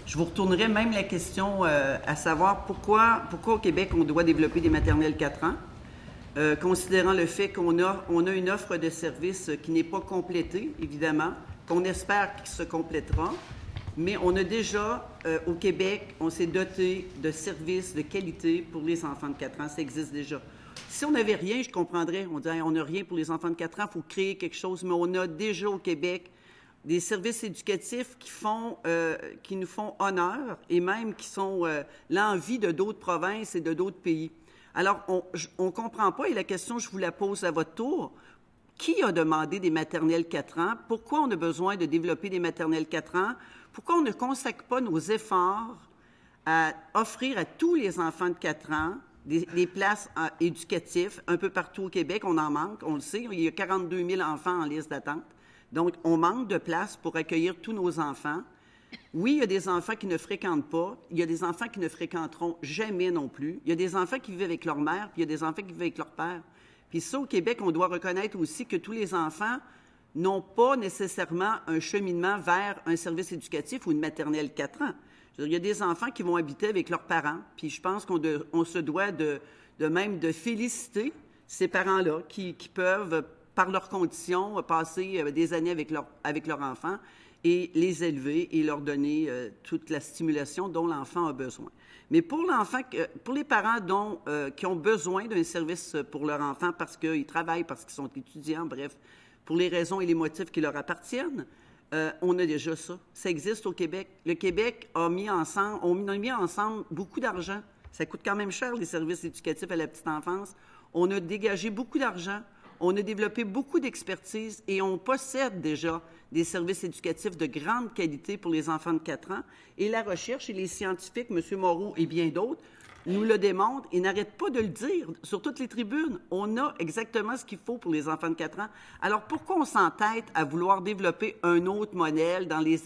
Je vous retournerai même la question à savoir pourquoi au Québec on doit développer des maternelles 4 ans, considérant le fait qu'on a une offre de services qui n'est pas complétée, évidemment, qu'on espère qu'il se complétera, mais on a déjà, au Québec, on s'est doté de services de qualité pour les enfants de 4 ans, ça existe déjà. Si on n'avait rien, je comprendrais, on dirait on n'a rien pour les enfants de 4 ans, il faut créer quelque chose, mais on a déjà au Québec des services éducatifs qui nous font honneur et même qui sont l'envie de d'autres provinces et de d'autres pays. Alors, on ne comprend pas, et la question, je vous la pose à votre tour. Qui a demandé des maternelles 4 ans? Pourquoi on a besoin de développer des maternelles 4 ans? Pourquoi on ne consacre pas nos efforts à offrir à tous les enfants de 4 ans des places éducatives un peu partout au Québec? On en manque, on le sait. Il y a 42 000 enfants en liste d'attente. Donc, on manque de place pour accueillir tous nos enfants. Oui, il y a des enfants qui ne fréquentent pas. Il y a des enfants qui ne fréquenteront jamais non plus. Il y a des enfants qui vivent avec leur mère, puis il y a des enfants qui vivent avec leur père. Puis ça, au Québec, on doit reconnaître aussi que tous les enfants n'ont pas nécessairement un cheminement vers un service éducatif ou une maternelle 4 ans. Je veux dire, il y a des enfants qui vont habiter avec leurs parents, puis je pense qu'on se doit de même de féliciter ces parents-là qui peuvent, par leurs conditions, passer des années avec leur enfant et les élever et leur donner toute la stimulation dont l'enfant a besoin. Mais pour les parents qui ont besoin d'un service pour leur enfant parce qu'ils travaillent, parce qu'ils sont étudiants, bref, pour les raisons et les motifs qui leur appartiennent, on a déjà ça. Ça existe au Québec. Le Québec a mis ensemble beaucoup d'argent. Ça coûte quand même cher, les services éducatifs à la petite enfance. On a dégagé beaucoup d'argent. On a développé beaucoup d'expertise et on possède déjà des services éducatifs de grande qualité pour les enfants de 4 ans. Et la recherche et les scientifiques, M. Moreau et bien d'autres, nous le démontrent et n'arrêtent pas de le dire sur toutes les tribunes. On a exactement ce qu'il faut pour les enfants de 4 ans. Alors pourquoi on s'entête à vouloir développer un autre modèle dans les